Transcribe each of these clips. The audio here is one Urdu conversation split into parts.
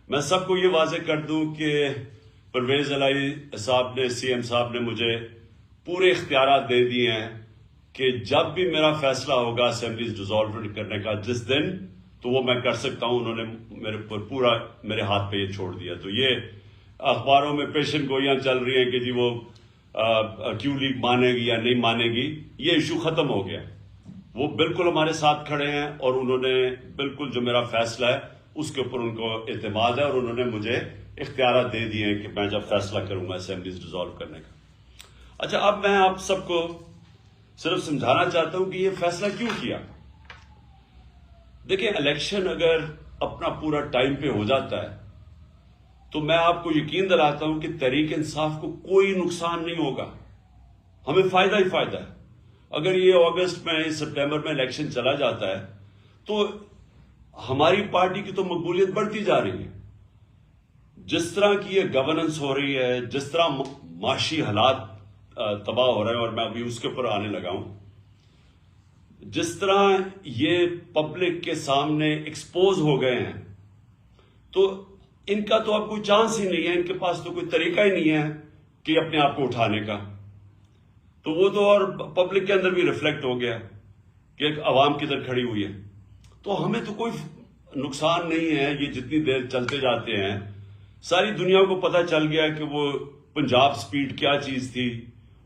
میں سب کو یہ واضح کر دوں کہ پرویز الہی صاحب نے سی ایم صاحب نے مجھے پورے اختیارات دے دیے ہیں کہ جب بھی میرا فیصلہ ہوگا اسمبلیز ڈیزالومنٹ کرنے کا جس دن تو وہ میں کر سکتا ہوں. انہوں نے میرے پر پورا میرے ہاتھ پہ یہ چھوڑ دیا. تو یہ اخباروں میں پیشن گوئیاں چل رہی ہیں کہ جی وہ کیوں لیگ مانے گی یا نہیں مانے گی. یہ ایشو ختم ہو گیا. وہ بالکل ہمارے ساتھ کھڑے ہیں اور انہوں نے بالکل جو میرا فیصلہ ہے اس کے اوپر ان کو اعتماد ہے اور انہوں نے مجھے اختیارات دے دیے ہیں کہ میں جب فیصلہ کروں گا اسمبلیز ڈیزالو کرنے کا. اچھا اب میں آپ سب کو صرف سمجھانا چاہتا ہوں کہ یہ فیصلہ کیوں کیا. دیکھیں الیکشن اگر اپنا پورا ٹائم پہ ہو جاتا ہے تو میں آپ کو یقین دلاتا ہوں کہ تحریک انصاف کو کوئی نقصان نہیں ہوگا. ہمیں فائدہ ہی فائدہ ہے. اگر یہ اگست میں سپٹمبر میں الیکشن چلا جاتا ہے تو ہماری پارٹی کی تو مقبولیت بڑھتی جا رہی ہے. جس طرح کی یہ گورننس ہو رہی ہے, جس طرح معاشی حالات تباہ ہو رہے ہیں, اور میں ابھی اس کے اوپر آنے لگا ہوں, جس طرح یہ پبلک کے سامنے ایکسپوز ہو گئے ہیں تو ان کا تو اب کوئی چانس ہی نہیں ہے. ان کے پاس تو کوئی طریقہ ہی نہیں ہے کہ اپنے آپ کو اٹھانے کا. تو وہ تو اور پبلک کے اندر بھی ریفلیکٹ ہو گیا کہ ایک عوام کدھر کھڑی ہوئی ہے. تو ہمیں تو کوئی نقصان نہیں ہے. یہ جتنی دیر چلتے جاتے ہیں ساری دنیا کو پتہ چل گیا کہ وہ پنجاب سپیڈ کیا چیز تھی.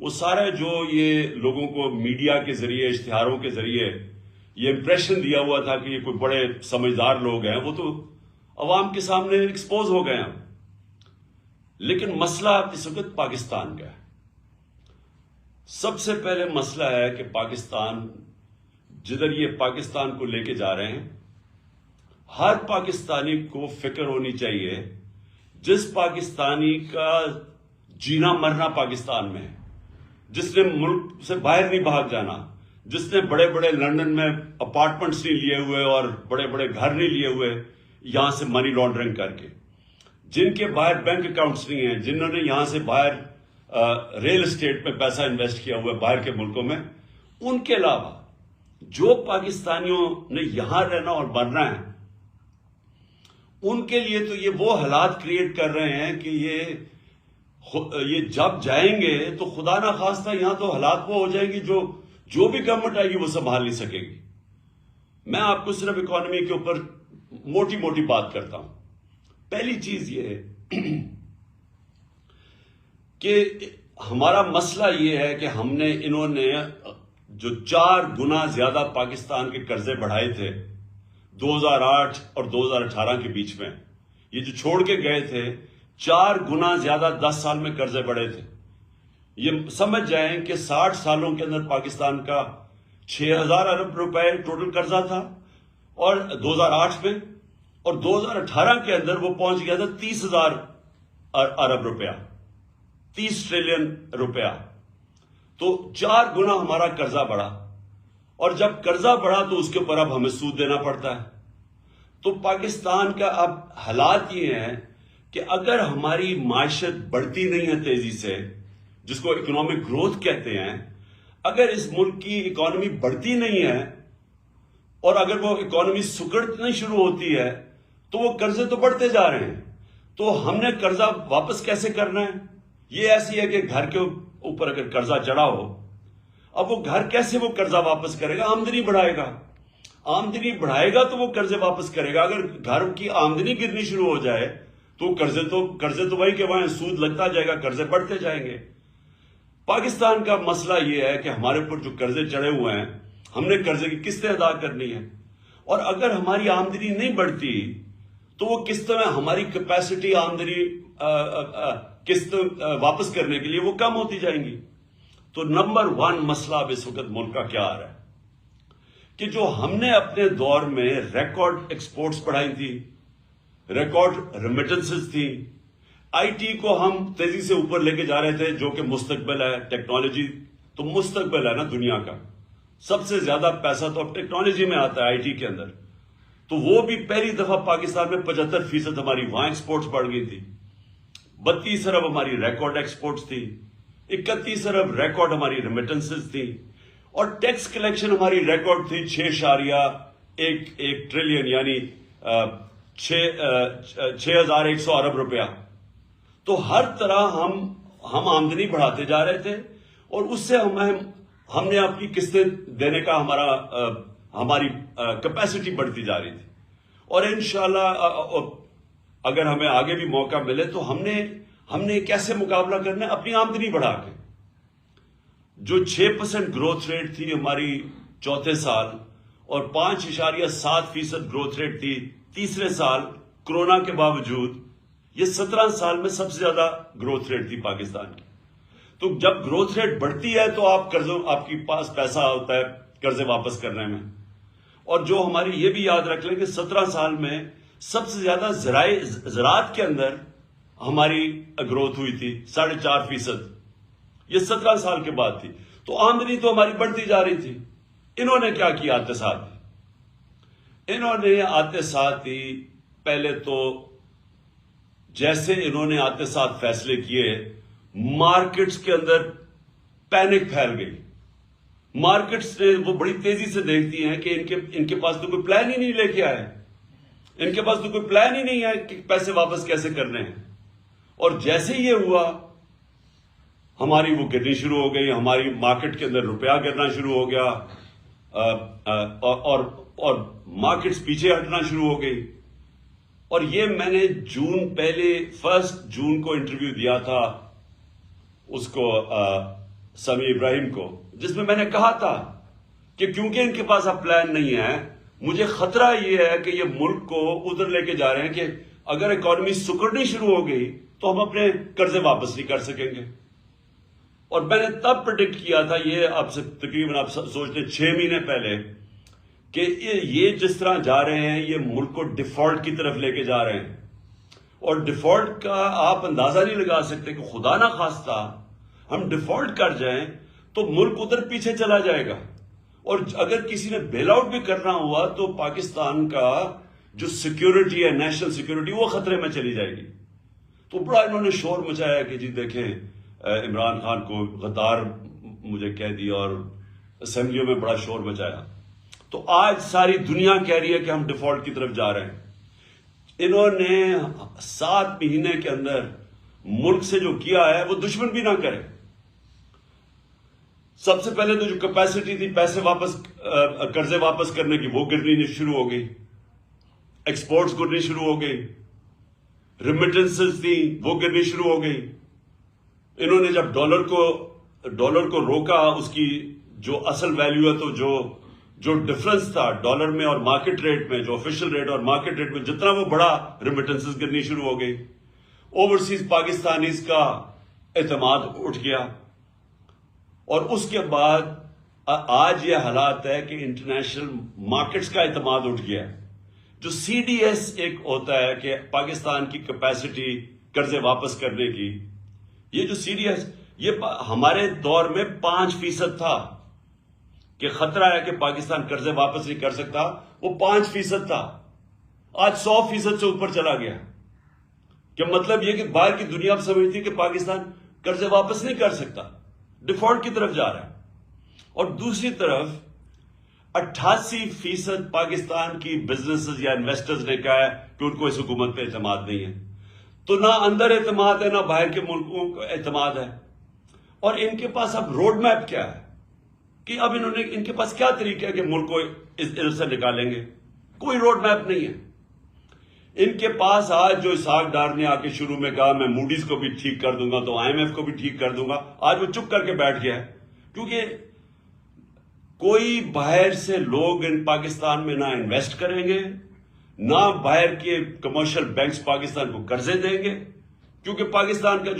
وہ سارا جو یہ لوگوں کو میڈیا کے ذریعے اشتہاروں کے ذریعے یہ امپریشن دیا ہوا تھا کہ یہ کوئی بڑے سمجھدار لوگ ہیں, وہ تو عوام کے سامنے ایکسپوز ہو گئے ہیں. لیکن مسئلہ اس وقت پاکستان کا ہے. سب سے پہلے مسئلہ ہے کہ پاکستان جدھر یہ پاکستان کو لے کے جا رہے ہیں, ہر پاکستانی کو فکر ہونی چاہیے جس پاکستانی کا جینا مرنا پاکستان میں ہے, جس نے ملک سے باہر نہیں بھاگ جانا, جس نے بڑے بڑے لندن میں اپارٹمنٹس نہیں لیے ہوئے اور بڑے بڑے گھر نہیں لیے ہوئے یہاں سے منی لانڈرنگ کر کے, جن کے باہر بینک اکاؤنٹس نہیں ہیں, جنہوں نے یہاں سے باہر ریل اسٹیٹ میں پیسہ انویسٹ کیا ہوا ہے باہر کے ملکوں میں. ان کے علاوہ جو پاکستانیوں نے یہاں رہنا اور بننا ہے ان کے لیے تو یہ وہ حالات کریٹ کر رہے ہیں کہ یہ جب جائیں گے تو خدا نہ خواستہ یہاں تو حالات وہ ہو جائیں گی جو بھی گورنمنٹ آئے گی وہ سنبھال نہیں سکے گی. میں آپ کو صرف اکانومی کے اوپر موٹی موٹی بات کرتا ہوں. پہلی چیز یہ ہے کہ ہمارا مسئلہ یہ ہے کہ انہوں نے جو 4 گنا زیادہ پاکستان کے قرضے بڑھائے تھے 2008 اور 2018 کے بیچ میں, یہ جو چھوڑ کے گئے تھے 4 گنا زیادہ 10 سال میں قرضے بڑھے تھے. یہ سمجھ جائیں کہ 60 سالوں کے اندر پاکستان کا 6,000 ارب روپے ٹوٹل قرضہ تھا اور 2008 میں, اور 2018 کے اندر وہ پہنچ گیا تھا 30,000 ارب روپیہ, 30 ٹریلین روپیہ. تو 4 گنا ہمارا قرضہ بڑھا, اور جب قرضہ بڑھا تو اس کے اوپر اب ہمیں سود دینا پڑتا ہے. تو پاکستان کا اب حالات یہ ہیں کہ اگر ہماری معیشت بڑھتی نہیں ہے تیزی سے, جس کو اکنامک گروتھ کہتے ہیں, اگر اس ملک کی اکانومی بڑھتی نہیں ہے اور اگر وہ اکانومی سکڑنا شروع ہوتی ہے تو وہ قرضے تو بڑھتے جا رہے ہیں. تو ہم نے قرضہ واپس کیسے کرنا ہے؟ یہ ایسی ہے کہ گھر کے اوپر اگر قرضہ چڑھا ہو, اب وہ گھر کیسے وہ قرضہ واپس کرے گا؟ آمدنی بڑھائے گا. آمدنی بڑھائے گا تو وہ قرضے واپس کرے گا. اگر گھر کی آمدنی گرنی شروع ہو جائے تو قرضے تو وہی کہ وہاں سود لگتا جائے گا, قرضے بڑھتے جائیں گے. پاکستان کا مسئلہ یہ ہے کہ ہمارے اوپر جو قرضے چڑھے ہوئے ہیں ہم نے قرضے کی قسطیں ادا کرنی ہے, اور اگر ہماری آمدنی نہیں بڑھتی تو وہ قسط میں ہماری کیپیسٹی آمدنی قسط واپس کرنے کے لیے وہ کم ہوتی جائیں گی. تو نمبر 1 مسئلہ اب اس وقت ملک کا کیا آ رہا ہے کہ جو ہم نے اپنے دور میں ریکارڈ ایکسپورٹس بڑھائی تھی, ریکارڈ ریمیٹنسز تھی, آئی ٹی کو ہم تیزی سے اوپر لے کے جا رہے تھے جو کہ مستقبل ہے. ٹیکنالوجی تو مستقبل ہے نا دنیا کا, سب سے زیادہ پیسہ تو اب ٹیکنالوجی میں آتا ہے آئی ٹی کے اندر. تو وہ بھی پہلی دفعہ پاکستان میں 75% ہماری وہاں ایکسپورٹس بڑھ گئی تھی. 32 ارب ہماری ریکارڈ ایکسپورٹس تھی, 31 ارب ریکارڈ ہماری ریمیٹنسز تھی, اور ٹیکس کلیکشن ہماری ریکارڈ تھی 6.1 ٹریلین, یعنی 6,100 ارب روپیہ. تو ہر طرح ہم آمدنی بڑھاتے جا رہے تھے اور اس سے ہم نے اپنی قسطیں دینے کا ہماری کیپیسٹی بڑھتی جا رہی تھی. اور انشاءاللہ اگر ہمیں آگے بھی موقع ملے تو ہم نے کیسے مقابلہ کرنا ہے؟ اپنی آمدنی بڑھا کے. جو 6% گروتھ ریٹ تھی ہماری چوتھے سال اور 5.7% گروتھ ریٹ تھی تیسرے سال کرونا کے باوجود، یہ 17 سال میں سب سے زیادہ گروتھ ریٹ تھی پاکستان کی. تو جب گروتھ ریٹ بڑھتی ہے تو آپ کے پاس پیسہ ہوتا ہے قرضے واپس کرنے میں. اور جو ہماری یہ بھی یاد رکھ لیں کہ 17 سال میں سب سے زیادہ زراعت کے اندر ہماری گروتھ ہوئی تھی 4.5%. یہ 17 سال کے بعد تھی. تو آمدنی تو ہماری بڑھتی جا رہی تھی. انہوں نے کیا کیا آتے ساتھ ہی؟ انہوں نے آتے ساتھ ہی پہلے تو جیسے انہوں نے آتے ساتھ فیصلے کیے، مارکیٹس کے اندر پینک پھیل گئی. مارکیٹس نے وہ بڑی تیزی سے دیکھتی ہیں کہ ان کے پاس تو کوئی پلان ہی نہیں لے کے آئے، ان کے پاس تو کوئی پلان ہی نہیں ہے کہ پیسے واپس کیسے کرنے ہیں. اور جیسے یہ ہوا ہماری وہ گرنی شروع ہو گئی، ہماری مارکیٹ کے اندر روپیہ گرنا شروع ہو گیا اور مارکیٹس پیچھے ہٹنا شروع ہو گئی. اور یہ میں نے پہلے 1 جون کو انٹرویو دیا تھا اس کو سمیع ابراہیم کو، جس میں نے کہا تھا کہ کیونکہ ان کے پاس اب پلان نہیں ہے، مجھے خطرہ یہ ہے کہ یہ ملک کو ادھر لے کے جا رہے ہیں کہ اگر اکانومی سکڑنی شروع ہو گئی تو ہم اپنے قرضے واپس نہیں کر سکیں گے. اور میں نے تب پریڈکٹ کیا تھا، یہ آپ سے تقریباً آپ سوچ لیں 6 مہینے پہلے، کہ یہ جس طرح جا رہے ہیں یہ ملک کو ڈیفالٹ کی طرف لے کے جا رہے ہیں. اور ڈیفالٹ کا آپ اندازہ نہیں لگا سکتے کہ خدا نہ خواستہ ہم ڈیفالٹ کر جائیں تو ملک ادھر پیچھے چلا جائے گا. اور اگر کسی نے بیل آؤٹ بھی کرنا ہوا تو پاکستان کا جو سیکیورٹی ہے، نیشنل سیکیورٹی، وہ خطرے میں چلی جائے گی. تو بڑا انہوں نے شور مچایا کہ جی دیکھیں عمران خان کو غدار مجھے کہہ دیا اور اسمبلیوں میں بڑا شور مچایا. تو آج ساری دنیا کہہ رہی ہے کہ ہم ڈیفالٹ کی طرف جا رہے ہیں. انہوں نے 7 مہینے کے اندر ملک سے جو کیا ہے وہ دشمن بھی نہ کرے. سب سے پہلے تو جو کیپیسٹی تھی پیسے واپس قرضے واپس کرنے کی وہ گرنی شروع ہو گئی، ایکسپورٹس گرنی شروع ہو گئی، ریمیٹنسز تھی وہ گرنی شروع ہو گئی. انہوں نے جب ڈالر کو روکا، اس کی جو اصل ویلیو ہے، تو جو ڈفرنس تھا ڈالر میں اور مارکیٹ ریٹ میں، جو آفیشل ریٹ اور مارکیٹ ریٹ میں جتنا وہ بڑا، ریمیٹنسز گرنی شروع ہو گئی. اوورسیز پاکستانیز کا اعتماد اٹھ گیا. اور اس کے بعد آج یہ حالات ہے کہ انٹرنیشنل مارکیٹس کا اعتماد اٹھ گیا. جو سی ڈی ایس ایک ہوتا ہے کہ پاکستان کی کیپیسٹی قرضے واپس کرنے کی، یہ جو سی ڈی ایس یہ ہمارے دور میں 5% تھا کہ خطرہ ہے کہ پاکستان قرضے واپس نہیں کر سکتا، وہ 5% تھا. آج 100% سے اوپر چلا گیا. کہ مطلب یہ کہ باہر کی دنیا اب سمجھتی ہے کہ پاکستان قرضے واپس نہیں کر سکتا، ڈیفالٹ کی طرف جا رہا ہے. اور دوسری طرف 88% پاکستان کی بزنسز یا انویسٹرز نے کہا ہے کہ ان کو اس حکومت پہ اعتماد نہیں ہے. تو نہ اندر اعتماد ہے، نہ باہر کے ملکوں کو اعتماد ہے. اور ان کے پاس اب روڈ میپ کیا ہے کہ اب ان کے پاس کیا طریقہ ہے کہ ملک کو ادھر سے نکالیں گے؟ کوئی روڈ میپ نہیں ہے. ان کے پاس آج جو اسحاق ڈار نے آ کے شروع میں کہا میں موڈیز کو بھی ٹھیک کر دوں گا تو آئی ایم ایف کو بھی ٹھیک کر دوں گا، آج وہ چپ کر کے بیٹھ گیا ہے. کیونکہ کوئی باہر سے لوگ ان پاکستان میں نہ انویسٹ کریں گے، نہ باہر کے کمرشل بینکس پاکستان کو قرضے دیں گے، کیونکہ پاکستان کا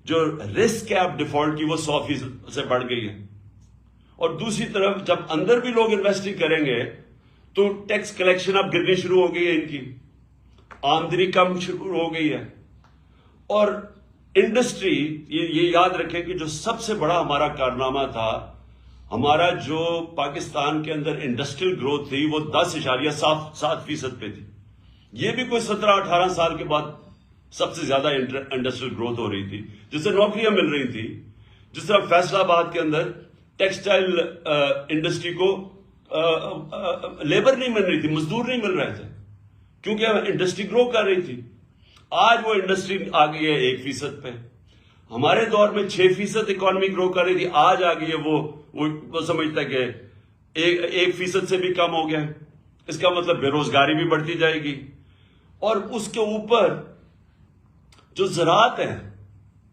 جو رسک ہے اب ڈیفالٹ کی وہ 100% سے بڑھ گئی ہے. اور دوسری طرف جب اندر بھی لوگ انویسٹنگ کریں گے تو ٹیکس کلیکشن اب گرنی شروع ہو گئی ہے، ان کی آمدنی کم شروع ہو گئی ہے. اور انڈسٹری، یہ یاد رکھیں کہ جو سب سے بڑا ہمارا کارنامہ تھا، ہمارا جو پاکستان کے اندر انڈسٹریل گروتھ تھی وہ 10.7% پہ تھی. یہ بھی کوئی 17-18 سال کے بعد سب سے زیادہ انڈسٹریل گروتھ ہو رہی تھی، جس سے نوکریاں مل رہی تھی. جس طرح فیصل آباد کے اندر ٹیکسٹائل انڈسٹری کو لیبر نہیں مل رہی تھی، مزدور نہیں مل رہے تھے. کیونکہ انڈسٹری گرو کر رہی تھی. آج وہ انڈسٹری آ گئی ہے 1% پہ. ہمارے دور میں 6% اکانومی گرو کر رہی تھی, آج آ گئی ہے وہ سمجھتا ہے کہ 1% سے بھی کم ہو گیا. اس کا مطلب بے روزگاری بھی بڑھتی جائے گی. اور اس کے اوپر جو زراعت ہے,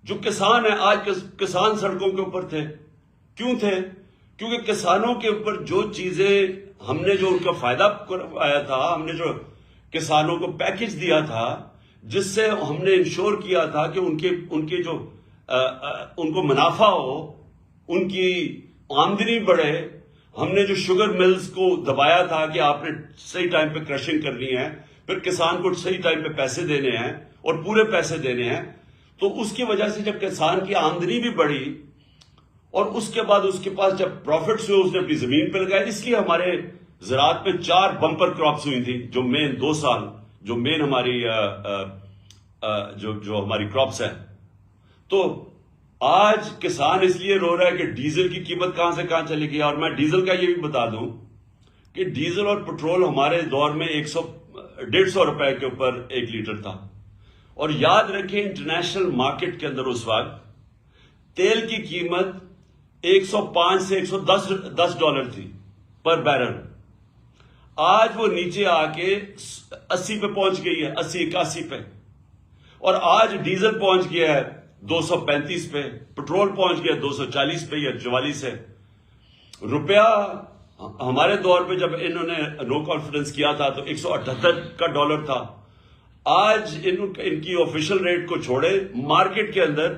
جو کسان ہیں, آج کسان سڑکوں کے اوپر تھے. کیوں تھے؟ کیونکہ کسانوں کے اوپر جو چیزیں ہم نے جو ان کا فائدہ کروایا تھا, ہم نے جو کسانوں کو پیکج دیا تھا, جس سے ہم نے انشور کیا تھا کہ ان کے جو ان کو منافع ہو, ان کی آمدنی بڑھے. ہم نے جو شوگر ملز کو دبایا تھا کہ آپ نے صحیح ٹائم پہ کرشنگ کرنی ہے, پھر کسان کو صحیح ٹائم پہ پیسے دینے ہیں اور پورے پیسے دینے ہیں. تو اس کی وجہ سے جب کسان کی آمدنی بھی بڑھی اور اس کے بعد اس کے پاس جب پروفٹس ہوئے, اس نے اپنی زمین پہ لگایا. اس لیے ہمارے زراعت میں 4 بمپر کراپس ہوئی تھی, جو مین 2 سال جو مین ہماری جو ہماری کراپس ہیں. تو آج کسان اس لیے رو رہا ہے کہ ڈیزل کی قیمت کہاں سے کہاں چلی گئی. اور میں ڈیزل کا یہ بھی بتا دوں کہ ڈیزل اور پٹرول ہمارے دور میں 150 روپے کے اوپر 1 لیٹر تھا. اور یاد رکھیں انٹرنیشنل مارکیٹ کے اندر اس وقت تیل کی قیمت 105 سے 110 ڈالر تھی پر بیرل. آج وہ نیچے آ کے 80 پہ پہنچ گئی ہے, 80-81 پہ. اور آج ڈیزل پہنچ گیا ہے 235 پہ, پٹرول پہنچ گیا 240 پہ یا 44 ہے. روپیہ ہمارے دور پہ جب انہوں نے نو کانفیڈنس کیا تھا تو 178 کا ڈالر تھا. آج ان کی آفیشل ریٹ کو چھوڑے, مارکیٹ کے اندر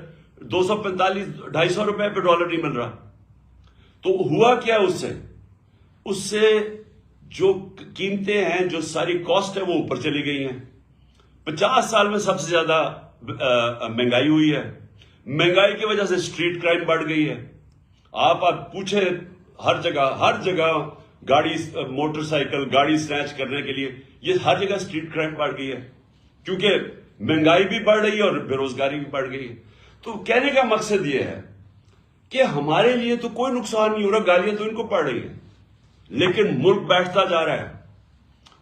245-250 روپے پہ ڈالر نہیں مل رہا. تو ہوا کیا اس سے جو قیمتیں ہیں, جو ساری کاسٹ ہے, وہ اوپر چلی گئی ہیں. 50 سال میں سب سے زیادہ مہنگائی ہوئی ہے. مہنگائی کی وجہ سے اسٹریٹ کرائم بڑھ گئی ہے. آپ پوچھیں ہر جگہ گاڑی, موٹر سائیکل, گاڑی سنیچ کرنے کے لیے یہ ہر جگہ اسٹریٹ کرائم بڑھ گئی ہے, کیونکہ مہنگائی بھی بڑھ رہی ہے اور بے روزگاری بھی بڑھ گئی ہے. تو کہنے کا مقصد یہ ہے کہ ہمارے لیے تو کوئی نقصان نہیں ہو رہا, گالیاں تو ان کو پڑ رہی ہیں, لیکن ملک بیٹھتا جا رہا ہے.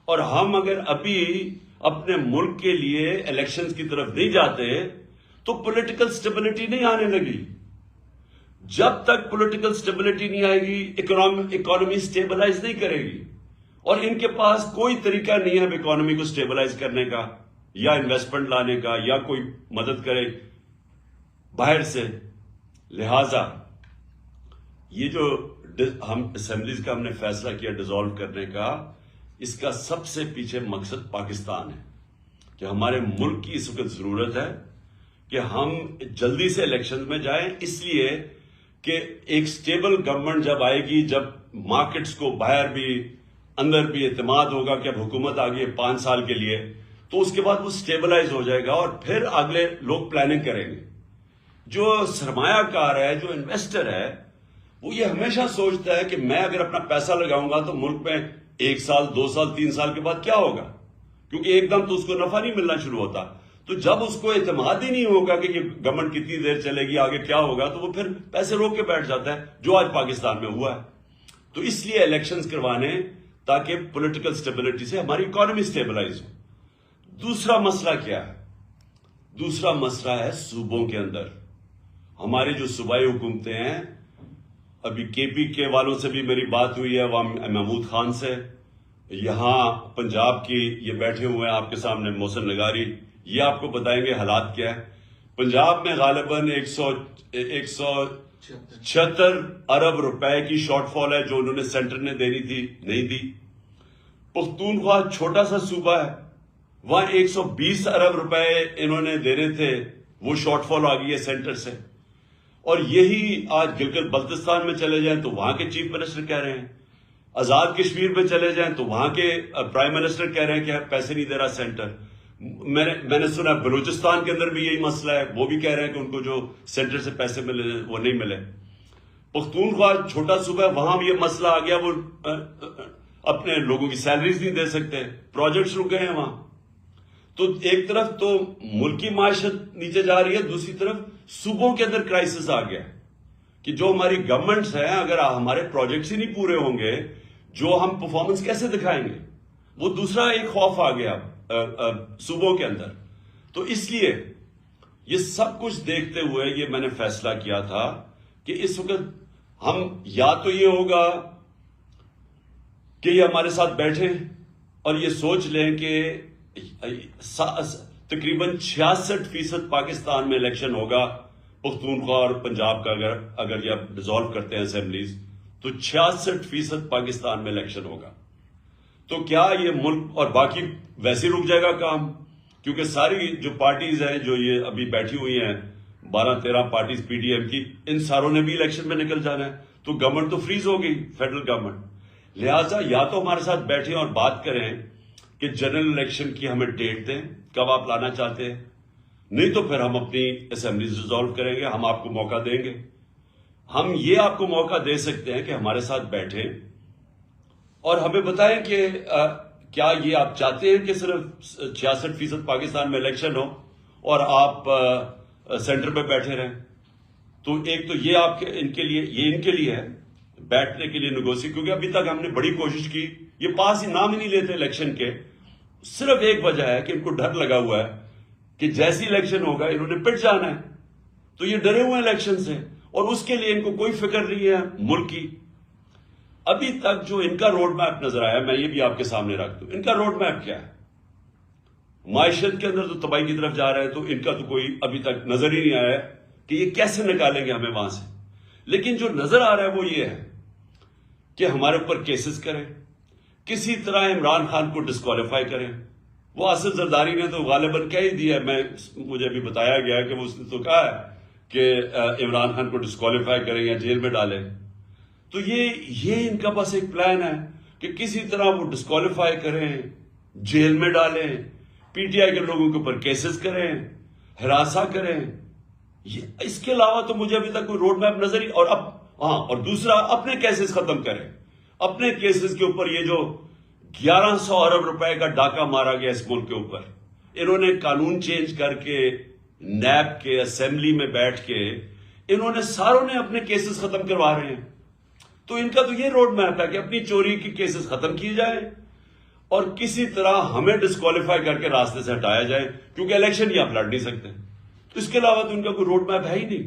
اور ہم اگر ابھی اپنے ملک کے لیے الیکشنز کی طرف نہیں جاتے تو پولیٹیکل سٹیبلٹی نہیں آنے لگی. جب تک پولیٹیکل سٹیبلٹی نہیں آئے گی, اکانومی سٹیبلائز نہیں کرے گی. اور ان کے پاس کوئی طریقہ نہیں ہے اکانومی کو سٹیبلائز کرنے کا, یا انویسٹمنٹ لانے کا, یا کوئی مدد کرے باہر سے. لہذا یہ جو ہم اسمبلیز کا ہم نے فیصلہ کیا ڈیزالو کرنے کا, اس کا سب سے پیچھے مقصد پاکستان ہے کہ ہمارے ملک کی اس وقت ضرورت ہے کہ ہم جلدی سے الیکشن میں جائیں. اس لیے کہ ایک سٹیبل گورنمنٹ جب آئے گی, جب مارکیٹس کو باہر بھی اندر بھی اعتماد ہوگا کہ اب حکومت آ گئی ہے 5 سال کے لیے, تو اس کے بعد وہ سٹیبلائز ہو جائے گا اور پھر اگلے لوگ پلاننگ کریں گے. جو سرمایہ کار ہے, جو انویسٹر ہے, وہ یہ ہمیشہ سوچتا ہے کہ میں اگر اپنا پیسہ لگاؤں گا تو ملک میں 1 سال 2 سال 3 سال کے بعد کیا ہوگا, کیونکہ ایک دم تو اس کو نفع نہیں ملنا شروع ہوتا. تو جب اس کو اعتماد ہی نہیں ہوگا کہ یہ گورنمنٹ کتنی دیر چلے گی, آگے کیا ہوگا, تو وہ پھر پیسے روک کے بیٹھ جاتا ہے, جو آج پاکستان میں ہوا ہے. تو اس لیے الیکشنز کروانے تاکہ پولیٹیکل سٹیبلٹی سے ہماری اکانومی سٹیبلائز ہو. دوسرا مسئلہ کیا ہے؟ دوسرا مسئلہ ہے صوبوں کے اندر. ہماری جو صوبائی حکومتیں ہیں, ابھی کے پی کے والوں سے بھی میری بات ہوئی ہے, محمود خان سے. یہاں پنجاب کی یہ بیٹھے ہوئے ہیں آپ کے سامنے, محسن نگاری, یہ آپ کو بتائیں گے حالات کیا ہے. پنجاب میں غالباً 176 ارب روپے کی شارٹ فال ہے جو انہوں نے سینٹر نے دینی تھی, نہیں دی. پختونخوا چھوٹا سا صوبہ ہے, وہاں 120 ارب روپے انہوں نے دینے تھے, وہ شارٹ فال آ گئی ہے سینٹر سے. اور یہی آج گلگت بلتستان میں چلے جائیں تو وہاں کے چیف منسٹر کہہ رہے ہیں, آزاد کشمیر میں چلے جائیں تو وہاں کے پرائم منسٹر کہہ رہے ہیں کہ پیسے نہیں دے رہا سینٹر. میں نے سنا بلوچستان کے اندر بھی یہی مسئلہ ہے, وہ بھی کہہ رہے ہیں کہ ان کو جو سینٹر سے پیسے ملے وہ نہیں ملے. پختونخوا چھوٹا صوبہ ہے, وہاں بھی یہ مسئلہ آ گیا, وہ اپنے لوگوں کی سیلریز نہیں دے سکتے, پروجیکٹس رک گئے ہیں وہاں. تو ایک طرف تو ملکی معیشت نیچے جا رہی ہے, دوسری طرف صوبوں کے اندر کرائسس آ گیا کہ جو ہماری گورنمنٹس ہیں, اگر ہمارے پروجیکٹس ہی نہیں پورے ہوں گے, جو ہم پرفارمنس کیسے دکھائیں گے. وہ دوسرا ایک خوف آ گیا. صوبوں کے اندر. تو اس لیے یہ سب کچھ دیکھتے ہوئے یہ میں نے فیصلہ کیا تھا کہ اس وقت ہم یا تو یہ ہوگا کہ یہ ہمارے ساتھ بیٹھیں اور یہ سوچ لیں کہ تقریباً 66% پاکستان میں الیکشن ہوگا پختونخوا اور پنجاب کا. اگر یہ ڈیزالو کرتے ہیں اسمبلیز تو 66% پاکستان میں الیکشن ہوگا. تو کیا یہ ملک اور باقی ویسے رک جائے گا کام؟ کیونکہ ساری جو پارٹیز ہیں جو یہ ابھی بیٹھی ہوئی ہیں 12-13 پارٹیز پی ڈی ایم کی، ان ساروں نے بھی الیکشن میں نکل جانا ہے. تو گورنمنٹ تو فریز ہو گئی، فیڈرل گورنمنٹ. لہٰذا یا تو ہمارے ساتھ بیٹھیں اور بات کریں کہ جنرل الیکشن کی ہمیں ڈیٹ دیں کب آپ لانا چاہتے ہیں، نہیں تو پھر ہم اپنی اسمبلیز ڈیزالو کریں گے. ہم آپ کو موقع دیں گے. ہم یہ آپ کو موقع دے سکتے ہیں کہ ہمارے ساتھ بیٹھیں اور ہمیں بتائیں کہ کیا یہ آپ چاہتے ہیں کہ صرف 66% پاکستان میں الیکشن ہو اور آپ سینٹر پہ بیٹھے رہیں. تو ایک تو یہ آپ کے ان کے لیے ہے بیٹھنے کے لیے نیگوسی، کیونکہ ابھی تک ہم نے بڑی کوشش کی، یہ پاس ہی نام ہی نہیں لیتے الیکشن کے. صرف ایک وجہ ہے کہ ان کو ڈر لگا ہوا ہے کہ جیسی الیکشن ہوگا انہوں نے پٹ جانا ہے. تو یہ ڈرے ہوئے الیکشن سے اور اس کے لیے ان کو کوئی فکر نہیں ہے ملک کی. ابھی تک جو ان کا روڈ میپ نظر آیا، میں یہ بھی آپ کے سامنے رکھ دوں، ان کا روڈ میپ کیا ہے. معیشت کے اندر تو تباہی کی طرف جا رہا ہے، تو ان کا تو کوئی ابھی تک نظر ہی نہیں آیا کہ یہ کیسے نکالیں گے ہمیں وہاں سے. لیکن جو نظر آ رہا ہے وہ یہ ہے کہ ہمارے اوپر کیسز کریں، کسی طرح عمران خان کو ڈسکوالیفائی کریں. وہ آصف زرداری نے تو غالباً کہہ ہی دیا ہے، مجھے ابھی بتایا گیا کہ اس نے تو کہا ہے کہ عمران خان کو ڈسکوالیفائی کریں یا جیل میں ڈالیں. تو یہ ان کا بس ایک پلان ہے کہ کسی طرح وہ ڈسکوالیفائی کریں، جیل میں ڈالیں، پی ٹی آئی کے لوگوں کے اوپر کیسز کریں، ہراساں کریں. اس کے علاوہ تو مجھے ابھی تک کوئی روڈ میپ نظر ہی. اور دوسرا اپنے کیسز ختم کریں. اپنے کیسز کے اوپر یہ جو 1100 ارب روپے کا ڈاکہ مارا گیا اس ملک کے اوپر، انہوں نے قانون چینج کر کے نیب کے اسمبلی میں بیٹھ کے انہوں نے ساروں نے اپنے کیسز ختم کروا رہے ہیں. تو ان کا تو یہ روڈ میپ ہے کہ اپنی چوری کی کیسز ختم کی جائیں اور کسی طرح ہمیں ڈسکوالیفائی کر کے راستے سے ہٹایا جائے، کیونکہ الیکشن ہی آپ لڑ نہیں سکتے. تو اس کے علاوہ تو ان کا کوئی روڈ میپ ہے ہی نہیں.